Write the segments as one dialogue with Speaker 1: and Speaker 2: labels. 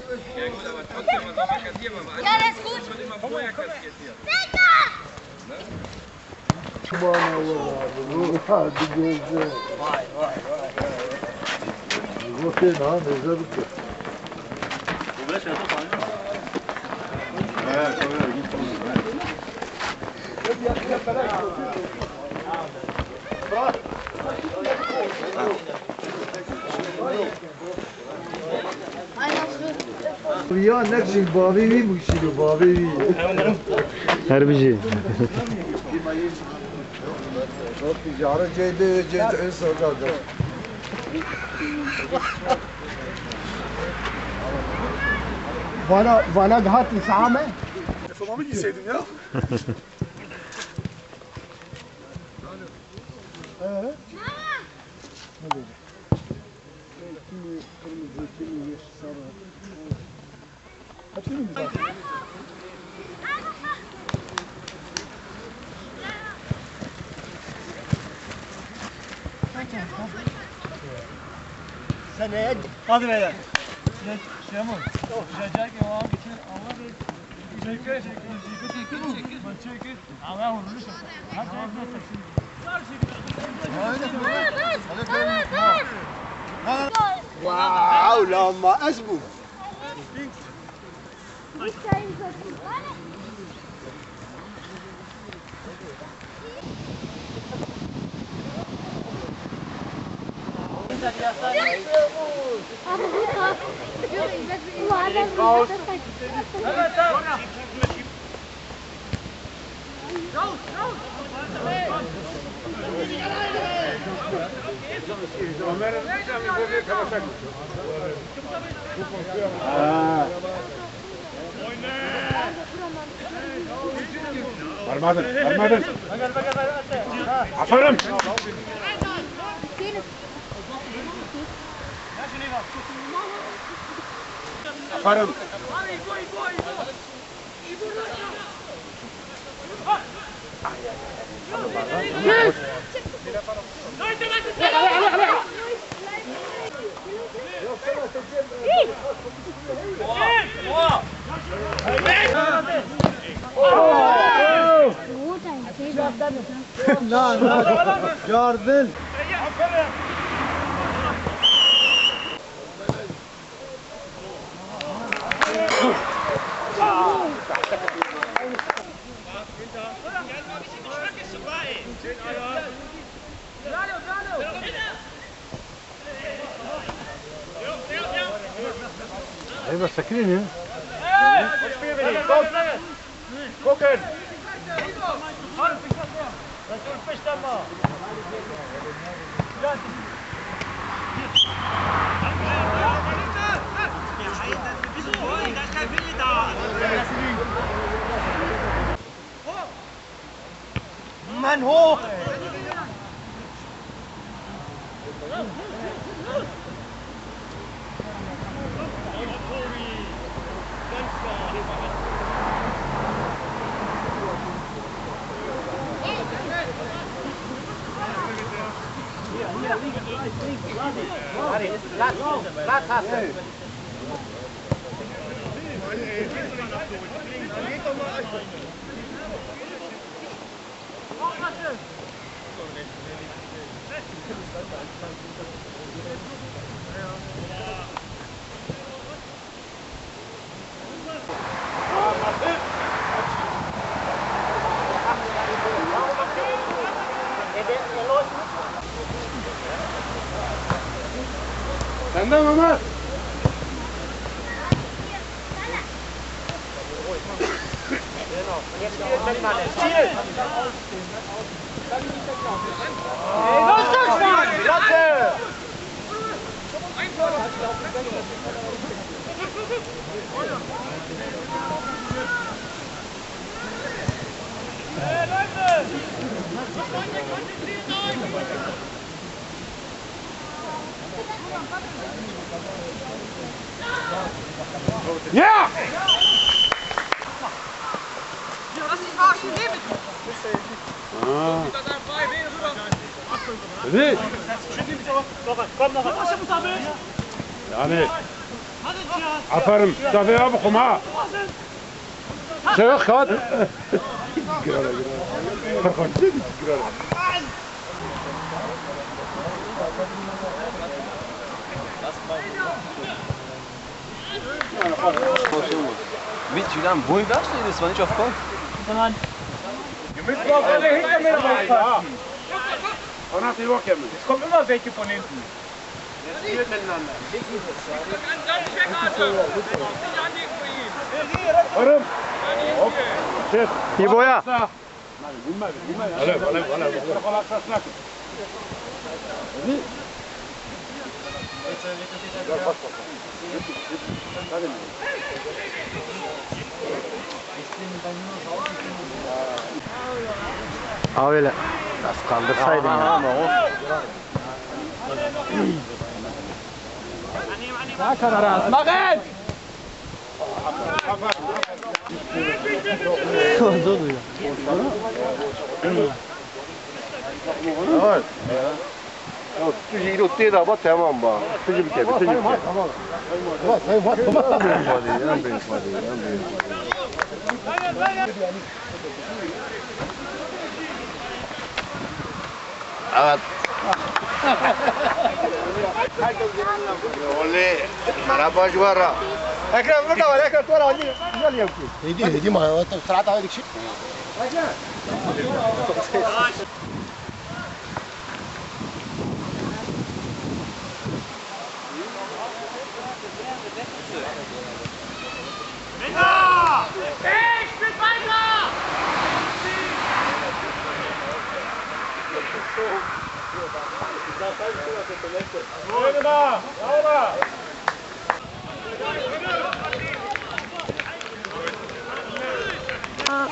Speaker 1: Ja gut, aber trotzdem, man soll kassieren, aber
Speaker 2: Ja, das ist gut.
Speaker 1: schon immer vorher kassiert hier.
Speaker 3: Subhanallah, bu hadi gözle.
Speaker 4: Vay vay vay.
Speaker 3: Bakın ha mezar bitti.
Speaker 4: Bu böyle şey yapalım.
Speaker 3: Evet, evet, gittim. Ya ne şey babevi bu işi babevi.
Speaker 5: Herbici.
Speaker 3: Ticaret ceyde soracaktır.
Speaker 6: Bana daha tisame.
Speaker 3: Telefonumu giyseydin ya.
Speaker 6: Kimi kırmızı, kimi yeşil, sarı. Hepsi mi güzel? Seneye
Speaker 4: Hadi beyler. Şey mi? Düşecek ya abi için Allah bir çekil. Çekil. Allah vurur. Her tarafta taksın.
Speaker 6: واو لما اسبو
Speaker 3: Varmadın, varmadın. Aferin. Aferin.
Speaker 6: لا جاردن
Speaker 3: Eyvah sakinin ya.
Speaker 4: Gucken! Das ist bestimmt mal. Mann, hoch!
Speaker 3: Senden Ömer. Ja!
Speaker 2: Lass dich verarschen, geh mit!
Speaker 3: Hadi.
Speaker 4: Komm noch!
Speaker 3: Yani. Aferin. Tabii abi kuma. Çevik kat.
Speaker 6: Mit Julian Boy wärst du? Das war nicht auf Ball.
Speaker 3: Müssen wir alle hinter mir rein. Und nach die Woche.
Speaker 4: Es kommen immer welche von hinten.
Speaker 3: Varım. Hop. Ses.
Speaker 5: İbo'ya.
Speaker 3: Alev. Kolaklasına.
Speaker 5: Abi öyle. Nasıl kaldırsaydın ya.
Speaker 6: Tuji irotti da bak tamam ba. Tuji bir kere. Evet. Oley. Merhaba juara. Ekrem burada var. Ekrem tuara hadi. Güzel yapıyor. Hedi ma. Sırada hadi kişi.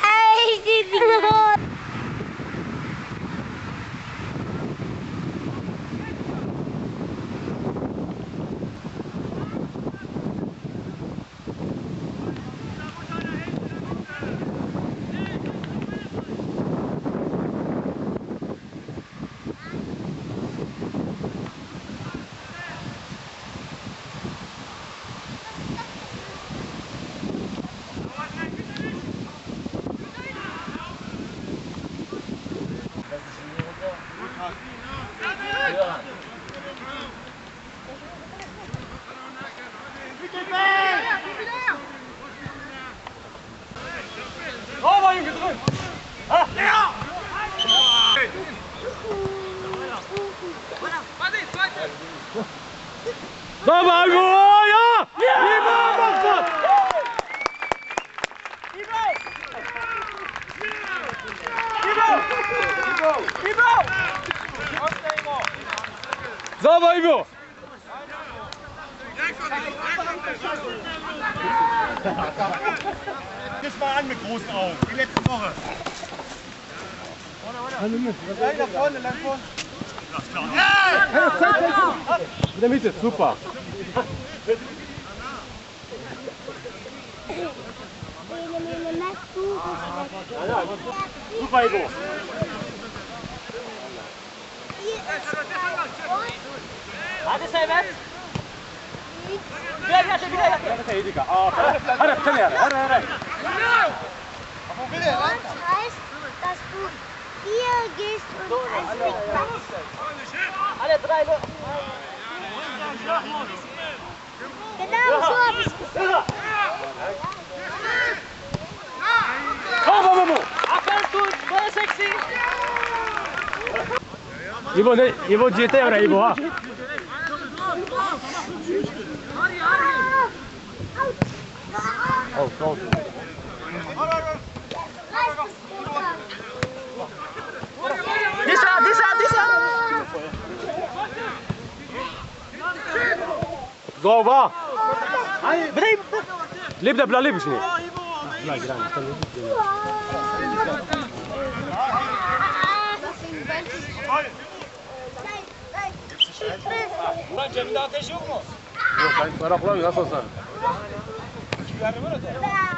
Speaker 7: Hey, Didi!
Speaker 4: Dawaj Boja! Ibo mocno! Dawaj Ibo!
Speaker 3: Das mal an mit großen Augen. Die letzte Woche.
Speaker 6: Da vorne, lang vorne.
Speaker 3: In der Mitte. Super. Super, Ivo.
Speaker 2: Hadi Sever.
Speaker 7: Das heißt, dass du hier gehst und eins mitmachst.
Speaker 2: Alle drei Leute.
Speaker 7: Genau so habe ich es gesagt.
Speaker 2: Aferin tut. Böyle seksi.
Speaker 4: Ibo ne? Ibo GT var Ibo ha.
Speaker 2: Disa.
Speaker 4: Zova. ليه بدأ بلا ليه بشنو؟ Ulan cebinde ateş yok mu?
Speaker 3: Yok ben paraklar nasıl sen?
Speaker 2: Ver mi öyle?